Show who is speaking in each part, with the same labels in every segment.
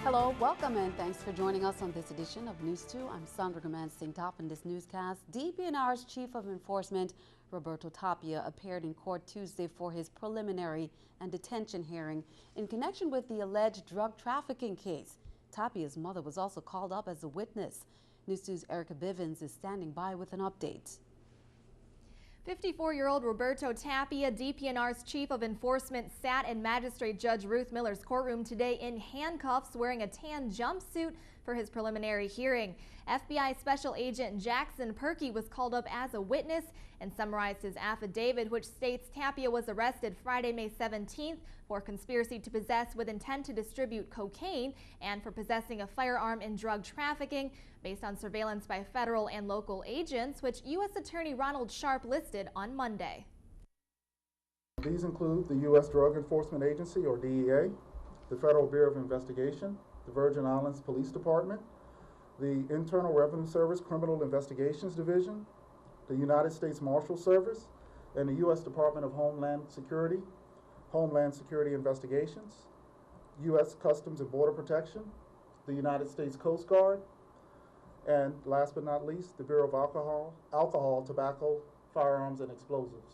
Speaker 1: Hello, welcome, and thanks for joining us on this edition of News 2. I'm Sandra St. Top in this newscast. DPNR'S Chief of Enforcement, Roberto Tapia, appeared in court Tuesday for his preliminary and detention hearing in connection with the alleged drug trafficking case. Tapia's mother was also called up as a witness. News 2's Erica Bivens is standing by with an update.
Speaker 2: 54-year-old Roberto Tapia, DPNR's Chief of Enforcement, sat in Magistrate Judge Ruth Miller's courtroom today in handcuffs, wearing a tan jumpsuit for his preliminary hearing. FBI Special Agent Jackson Perkey was called up as a witness and summarized his affidavit, which states Tapia was arrested Friday, May 17th for conspiracy to possess with intent to distribute cocaine and for possessing a firearm in drug trafficking based on surveillance by federal and local agents, which U.S. Attorney Ronald Sharp listed on Monday.
Speaker 3: These include the U.S. Drug Enforcement Agency, or DEA, the Federal Bureau of Investigation, the Virgin Islands Police Department, the Internal Revenue Service Criminal Investigations Division, the United States Marshal Service, and the U.S. Department of Homeland Security Investigations, U.S. Customs and Border Protection, the United States Coast Guard, and last but not least, the Bureau of Alcohol, Tobacco, Firearms, and Explosives.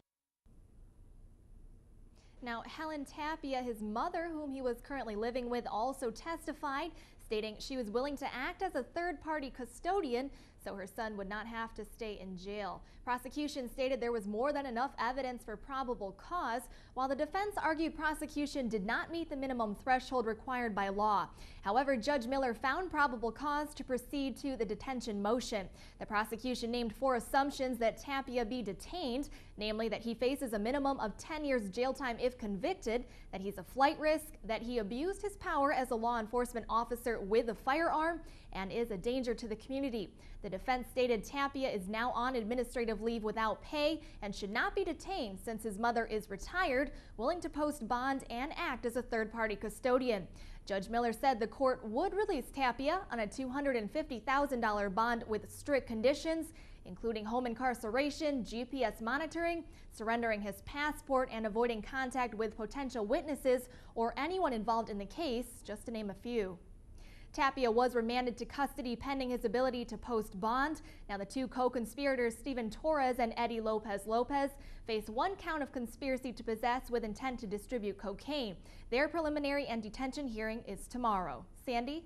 Speaker 2: Now, Helen Tapia, his mother, whom he was currently living with, also testified, stating she was willing to act as a third-party custodian so her son would not have to stay in jail. Prosecution stated there was more than enough evidence for probable cause, while the defense argued prosecution did not meet the minimum threshold required by law. However, Judge Miller found probable cause to proceed to the detention motion. The prosecution named 4 assumptions that Tapia be detained, namely that he faces a minimum of 10 years jail time if convicted, that he's a flight risk, that he abused his power as a law enforcement officer with a firearm, and is a danger to the community. The defense stated Tapia is now on administrative leave without pay and should not be detained since his mother is retired, willing to post bond and act as a third-party custodian. Judge Miller said the court would release Tapia on a $250,000 bond with strict conditions, including home incarceration, GPS monitoring, surrendering his passport, and avoiding contact with potential witnesses or anyone involved in the case, just to name a few. Tapia was remanded to custody pending his ability to post bond. Now, the 2 co-conspirators, Steven Torres and Eddie Lopez, face 1 count of conspiracy to possess with intent to distribute cocaine. Their preliminary and detention hearing is tomorrow. Sandy?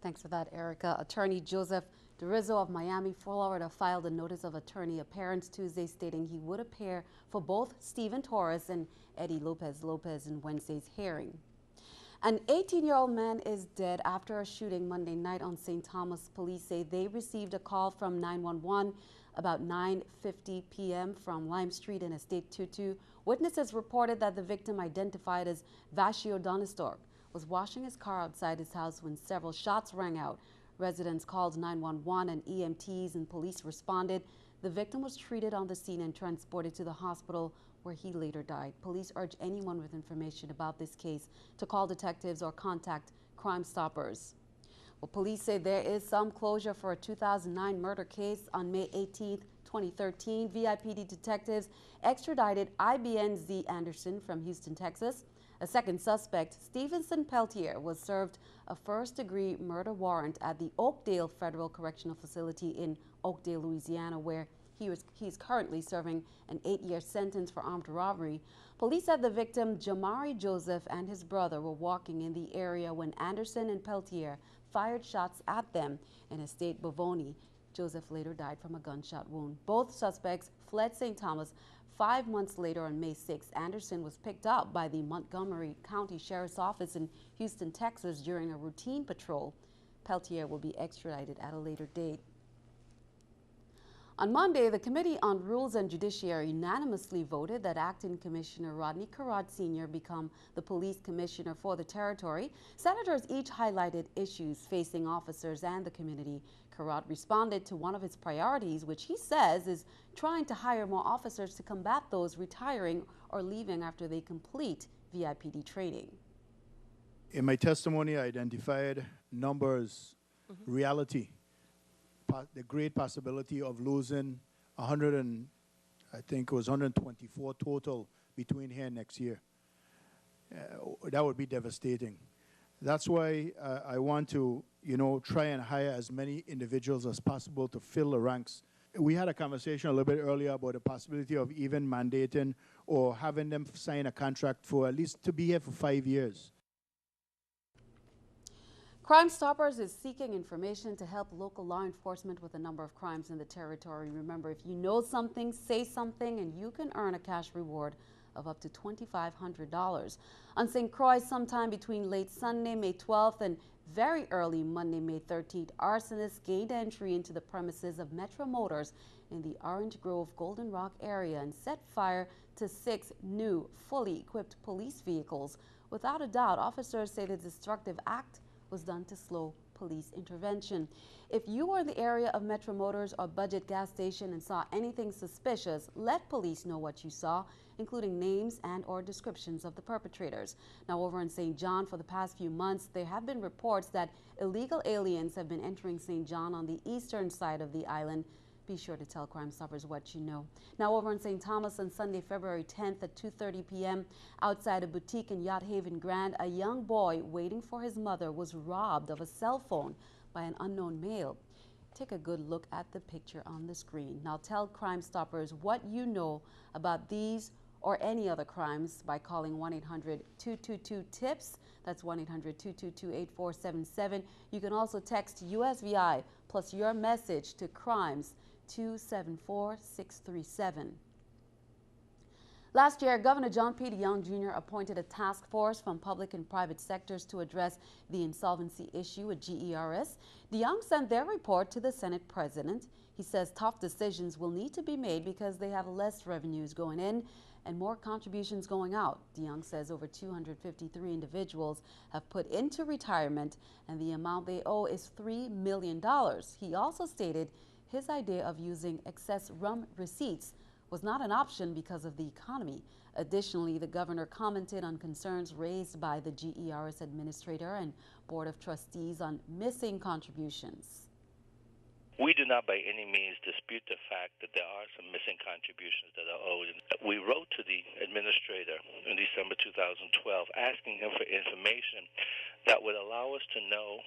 Speaker 1: Thanks for that, Erica. Attorney Joseph DeRizzo of Miami, Florida, filed a notice of attorney appearance Tuesday stating he would appear for both Steven Torres and Eddie Lopez in Wednesday's hearing. An 18-year-old man is dead after a shooting Monday night on St. Thomas. Police say they received a call from 911 about 9:50 p.m. from Lime Street in Estate Tutu. Witnesses reported that the victim, identified as Vashio Donistork, was washing his car outside his house when several shots rang out. Residents called 911 and EMTs and police responded. The victim was treated on the scene and transported to the hospital, where he later died. Police urge anyone with information about this case to call detectives or contact Crime Stoppers. Well, police say there is some closure for a 2009 murder case. On May 18, 2013, VIPD detectives extradited IBN Z. Anderson from Houston, Texas. A second suspect, Stevenson Peltier, was served a first-degree murder warrant at the Oakdale Federal Correctional Facility in Oakdale, Louisiana, where he's currently serving an 8-year sentence for armed robbery. Police said the victim, Jamari Joseph, and his brother were walking in the area when Anderson and Peltier fired shots at them in Estate Bovoni. Joseph later died from a gunshot wound. Both suspects fled St. Thomas. 5 months later, on May 6, Anderson was picked up by the Montgomery County Sheriff's Office in Houston, Texas during a routine patrol. Peltier will be extradited at a later date. On Monday, the Committee on Rules and Judiciary unanimously voted that Acting Commissioner Rodney Carrad Sr. become the police commissioner for the territory. Senators each highlighted issues facing officers and the community. Carrad responded to one of his priorities, which he says is trying to hire more officers to combat those retiring or leaving after they complete VIPD training.
Speaker 4: In my testimony, I identified numbers, reality. The great possibility of losing 124 total between here and next year. That would be devastating. That's why I want to, try and hire as many individuals as possible to fill the ranks. We had a conversation a little bit earlier about the possibility of even mandating or having them sign a contract for at least to be here for 5 years.
Speaker 1: Crime Stoppers is seeking information to help local law enforcement with a number of crimes in the territory. Remember, if you know something, say something, and you can earn a cash reward of up to $2,500. On St. Croix, sometime between late Sunday, May 12th, and very early Monday, May 13th, arsonists gained entry into the premises of Metro Motors in the Orange Grove Golden Rock area and set fire to 6 new, fully equipped police vehicles. Without a doubt, officers say the destructive act was done to slow police intervention. If you were in the area of Metro Motors or Budget gas station and saw anything suspicious, let police know what you saw, including names and or descriptions of the perpetrators. Now, over in St. John, for the past few months, there have been reports that illegal aliens have been entering St. John on the eastern side of the island. Be sure to tell Crime Stoppers what you know. Now, over in St. Thomas on Sunday, February 10th at 2:30 p.m. outside a boutique in Yacht Haven Grand, a young boy waiting for his mother was robbed of a cell phone by an unknown male. Take a good look at the picture on the screen. Now, tell Crime Stoppers what you know about these or any other crimes by calling 1-800-222-TIPS. That's 1-800-222-8477. You can also text USVI plus your message to crimes 274-637. Last year, Governor John P. DeYoung Jr. appointed a task force from public and private sectors to address the insolvency issue at GERS. DeYoung sent their report to the Senate President. He says tough decisions will need to be made because they have less revenues going in and more contributions going out. DeYoung says over 253 individuals have put into retirement and the amount they owe is $3 million. He also stated his idea of using excess rum receipts was not an option because of the economy. Additionally, the governor commented on concerns raised by the GERS administrator and board of trustees on missing contributions.
Speaker 5: We do not by any means dispute the fact that there are some missing contributions that are owed. We wrote to the administrator in December 2012 asking him for information that would allow us to know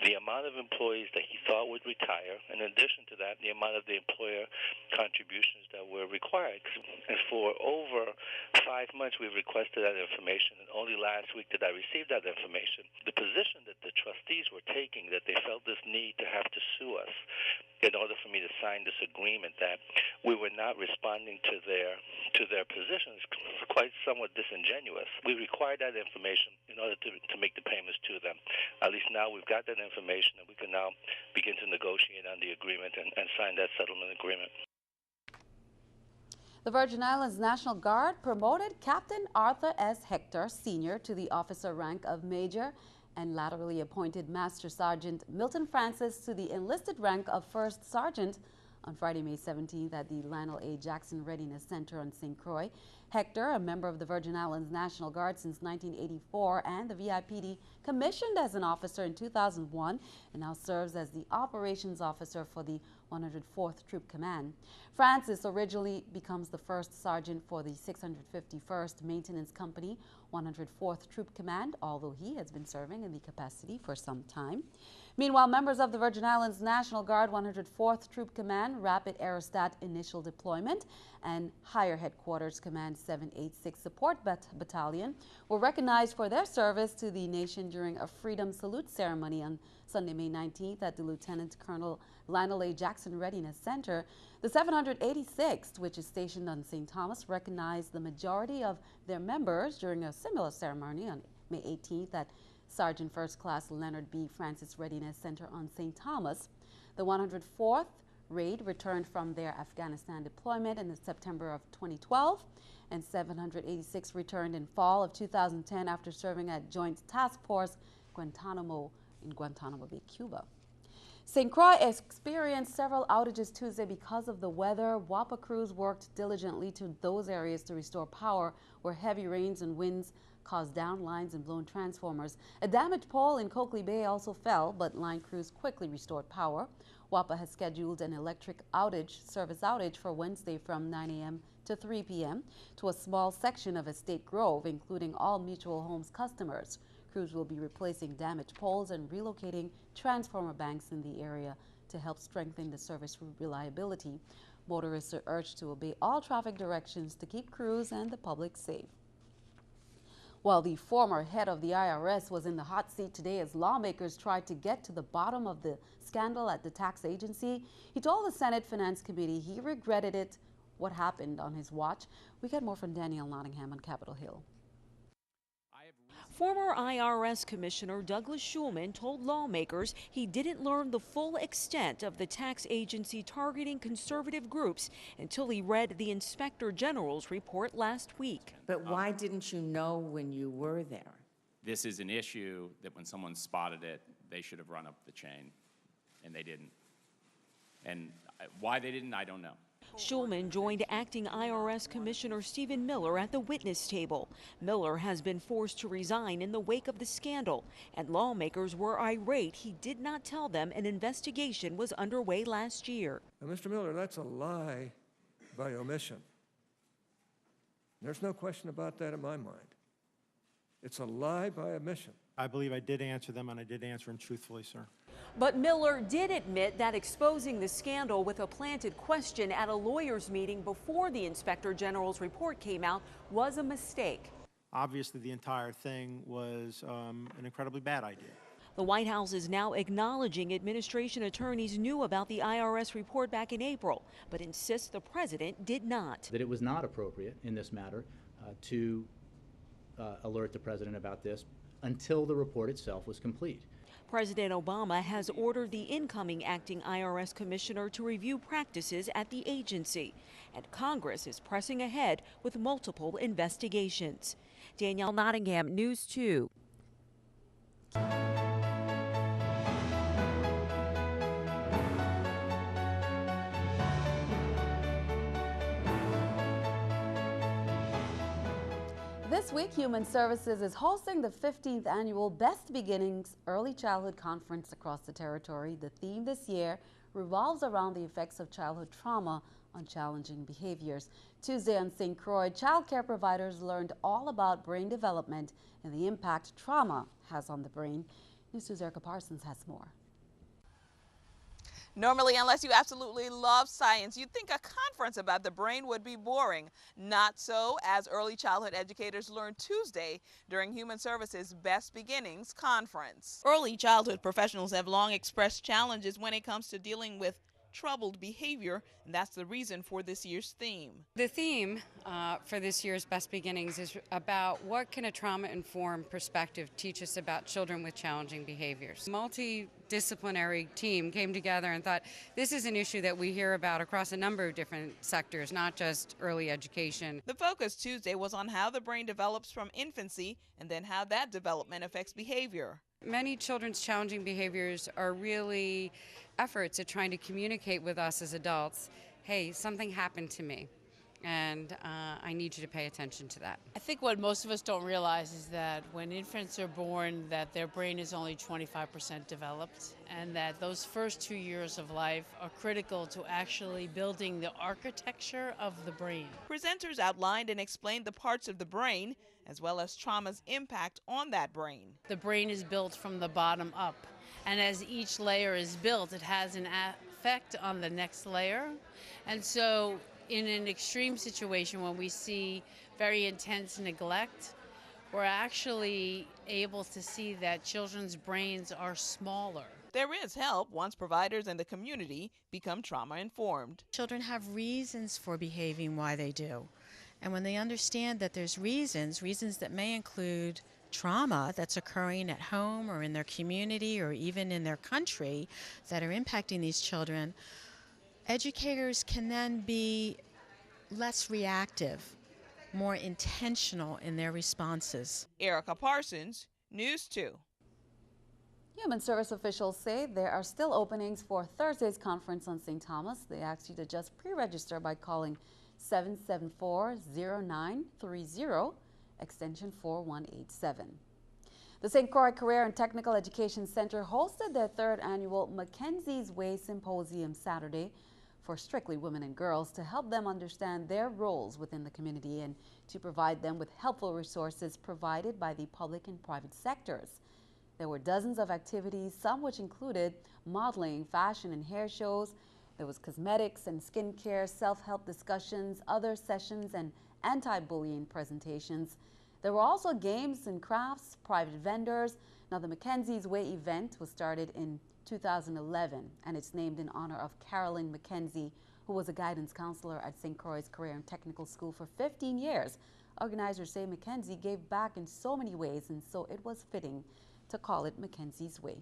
Speaker 5: the amount of employees that he thought would retire, and in addition to that, the amount of the employer contributions that were required. And for over 5 months, we've requested that information, and only last week did I receive that information. The position that the trustees were taking, that they felt this need to have to sue us in order for me to sign this agreement, that we were not responding to their positions, quite somewhat disingenuous. We required that information in order to make the payments to them. At least now we've got that information, and we can now begin to negotiate on the agreement and sign that settlement agreement.
Speaker 1: The Virgin Islands National Guard promoted Captain Arthur S. Hector Sr. to the officer rank of Major and laterally appointed Master Sergeant Milton Francis to the enlisted rank of First Sergeant on Friday, May 17th at the Lionel A. Jackson Readiness Center on St. Croix. Hector, a member of the Virgin Islands National Guard since 1984 and the VIPD, commissioned as an officer in 2001 and now serves as the operations officer for the 104th Troop Command. Francis originally becomes the first sergeant for the 651st Maintenance Company, 104th Troop Command, although he has been serving in the capacity for some time. Meanwhile, members of the Virgin Islands National Guard 104th Troop Command, Rapid Aerostat Initial Deployment, and Higher Headquarters Command 786 Support Battalion were recognized for their service to the nation during a Freedom Salute ceremony on Sunday, May 19th at the Lieutenant Colonel Lionel A. Jackson Readiness Center. The 786th, which is stationed on St. Thomas, recognized the majority of their members during a similar ceremony on May 18th at Sergeant First Class Leonard B. Francis Readiness Center on St. Thomas. The 104th Raid returned from their Afghanistan deployment in September of 2012, and 786 returned in fall of 2010 after serving at Joint Task Force Guantanamo in Guantanamo Bay, Cuba. St. Croix experienced several outages Tuesday because of the weather. WAPA crews worked diligently to those areas to restore power where heavy rains and winds caused down lines and blown transformers. A damaged pole in Coakley Bay also fell, but line crews quickly restored power. WAPA has scheduled an electric service outage for Wednesday from 9 a.m. to 3 p.m. to a small section of Estate Grove, including all Mutual Homes customers. Crews will be replacing damaged poles and relocating transformer banks in the area to help strengthen the service reliability. Motorists are urged to obey all traffic directions to keep crews and the public safe. While the former head of the IRS was in the hot seat today as lawmakers tried to get to the bottom of the scandal at the tax agency, he told the Senate Finance Committee he regretted it, what happened on his watch. We get more from Danielle Nottingham on Capitol Hill.
Speaker 6: Former IRS Commissioner Douglas Shulman told lawmakers he didn't learn the full extent of the tax agency targeting conservative groups until he read the Inspector General's report last week.
Speaker 7: But why didn't you know when you were there?
Speaker 8: This is an issue that when someone spotted it, they should have run up the chain, and they didn't. And why they didn't, I don't know.
Speaker 6: Shulman joined acting IRS Commissioner Stephen Miller at the witness table. Miller has been forced to resign in the wake of the scandal, and lawmakers were irate he did not tell them an investigation was underway last year.
Speaker 9: Now, Mr. Miller, that's a lie by omission. There's no question about that in my mind. It's a lie by omission.
Speaker 10: I believe I did answer them, and I did answer them truthfully, sir.
Speaker 6: But Miller did admit that exposing the scandal with a planted question at a lawyers' meeting before the Inspector General's report came out was a mistake.
Speaker 10: Obviously, the entire thing was an incredibly bad idea.
Speaker 6: The White House is now acknowledging administration attorneys knew about the IRS report back in April, but insists the president did not.
Speaker 11: That it was not appropriate in this matter to alert the president about this until the report itself was complete.
Speaker 6: President Obama has ordered the incoming acting IRS commissioner to review practices at the agency, and Congress is pressing ahead with multiple investigations. Danielle Nottingham, News 2.
Speaker 1: This week, Human Services is hosting the 15th annual Best Beginnings Early Childhood Conference across the territory. The theme this year revolves around the effects of childhood trauma on challenging behaviors. Tuesday on St. Croix, child care providers learned all about brain development and the impact trauma has on the brain. News2's Erica Parsons has more.
Speaker 12: Normally, unless you absolutely love science, you'd think a conference about the brain would be boring. Not so, as early childhood educators learned Tuesday during Human Services Best Beginnings Conference. Early childhood professionals have long expressed challenges when it comes to dealing with troubled behavior, and that's the reason for this year's theme.
Speaker 13: The theme for this year's Best Beginnings is about what can a trauma-informed perspective teach us about children with challenging behaviors. A multidisciplinary team came together and thought this is an issue that we hear about across a number of different sectors, not just early education.
Speaker 12: The focus Tuesday was on how the brain develops from infancy and then how that development affects behavior.
Speaker 13: Many children's challenging behaviors are really efforts at trying to communicate with us as adults, hey, something happened to me, and I need you to pay attention to that.
Speaker 14: I think what most of us don't realize is that when infants are born, that their brain is only 25% developed, and that those first 2 years of life are critical to actually building the architecture of the brain.
Speaker 12: Presenters outlined and explained the parts of the brain, as well as trauma's impact on that brain.
Speaker 14: The brain is built from the bottom up, and as each layer is built, it has an effect on the next layer. And so in an extreme situation when we see very intense neglect, we're actually able to see that children's brains are smaller.
Speaker 12: There is help once providers and the community become trauma-informed.
Speaker 15: Children have reasons for behaving why they do. And when they understand that there's reasons that may include trauma that's occurring at home or in their community or even in their country that are impacting these children, educators can then be less reactive, more intentional in their responses.
Speaker 12: Erica Parsons, News 2.
Speaker 1: Human Service officials say there are still openings for Thursday's conference on St. Thomas. They ask you to just pre-register by calling 774-0930, extension 4187. The St. Croix Career and Technical Education Center hosted their third annual McKenzie's Way Symposium Saturday. for strictly women and girls to help them understand their roles within the community and to provide them with helpful resources provided by the public and private sectors. There were dozens of activities, some which included modeling, fashion and hair shows. There was cosmetics and skincare, self-help discussions, other sessions, and anti-bullying presentations. There were also games and crafts, private vendors. Now, the McKenzie's Way event was started in 2011, and it's named in honor of Carolyn McKenzie, who was a guidance counselor at St. Croix's Career and Technical School for 15 years. Organizers say McKenzie gave back in so many ways, and so it was fitting to call it McKenzie's Way.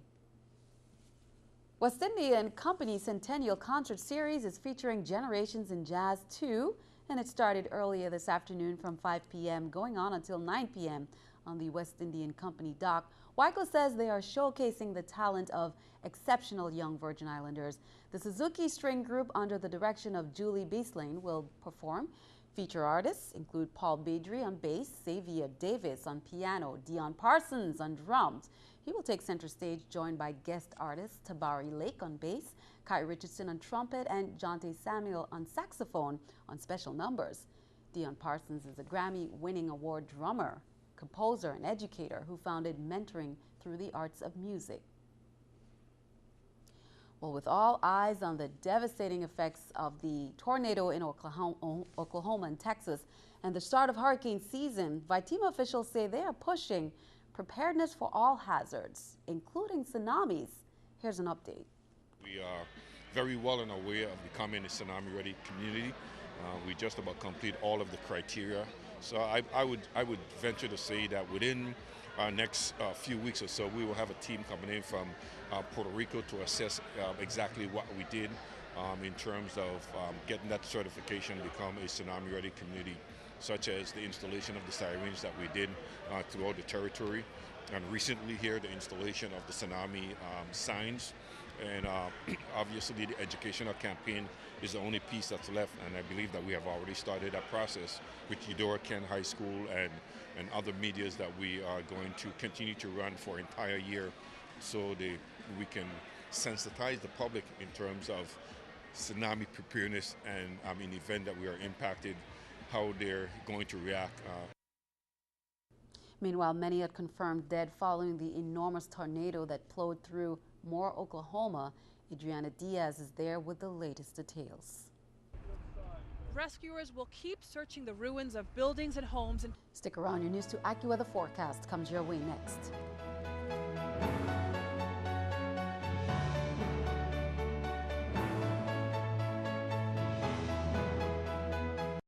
Speaker 1: West Indian Company Centennial Concert Series is featuring Generations in Jazz 2, and it started earlier this afternoon from 5 p.m. going on until 9 p.m. on the West Indian Company dock. Wyco says they are showcasing the talent of exceptional young Virgin Islanders. The Suzuki String Group, under the direction of Julie Beaslane, will perform. Feature artists include Paul Badry on bass, Xavier Davis on piano, Dion Parsons on drums. He will take center stage, joined by guest artists Tabari Lake on bass, Kai Richardson on trumpet, and Jonte Samuel on saxophone on special numbers. Dion Parsons is a Grammy-winning award drummer, composer, and educator who founded Mentoring Through the Arts of Music. Well, with all eyes on the devastating effects of the tornado in Oklahoma and Texas and the start of hurricane season, Vitima officials say they are pushing preparedness for all hazards, including tsunamis. Here's an update.
Speaker 16: We are very well on our way of becoming a tsunami-ready community. We just about complete all of the criteria. So I would venture to say that within our next few weeks or so, we will have a team coming in from Puerto Rico to assess exactly what we did in terms of getting that certification to become a tsunami-ready community, such as the installation of the sirens that we did throughout the territory, and recently here the installation of the tsunami signs. And obviously the educational campaign is the only piece that's left, and I believe that we have already started that process with Eudora Kent High School and other medias that we are going to continue to run for an entire year, so we can sensitize the public in terms of tsunami preparedness, and in the event that we are impacted, how they're going to react.
Speaker 1: Meanwhile, many had confirmed dead following the enormous tornado that plowed through Moore, Oklahoma. Adriana Diaz is there with the latest details.
Speaker 17: Rescuers will keep searching the ruins of buildings and homes.
Speaker 1: Stick around. Your News 2 AccuWeather forecast comes your way next.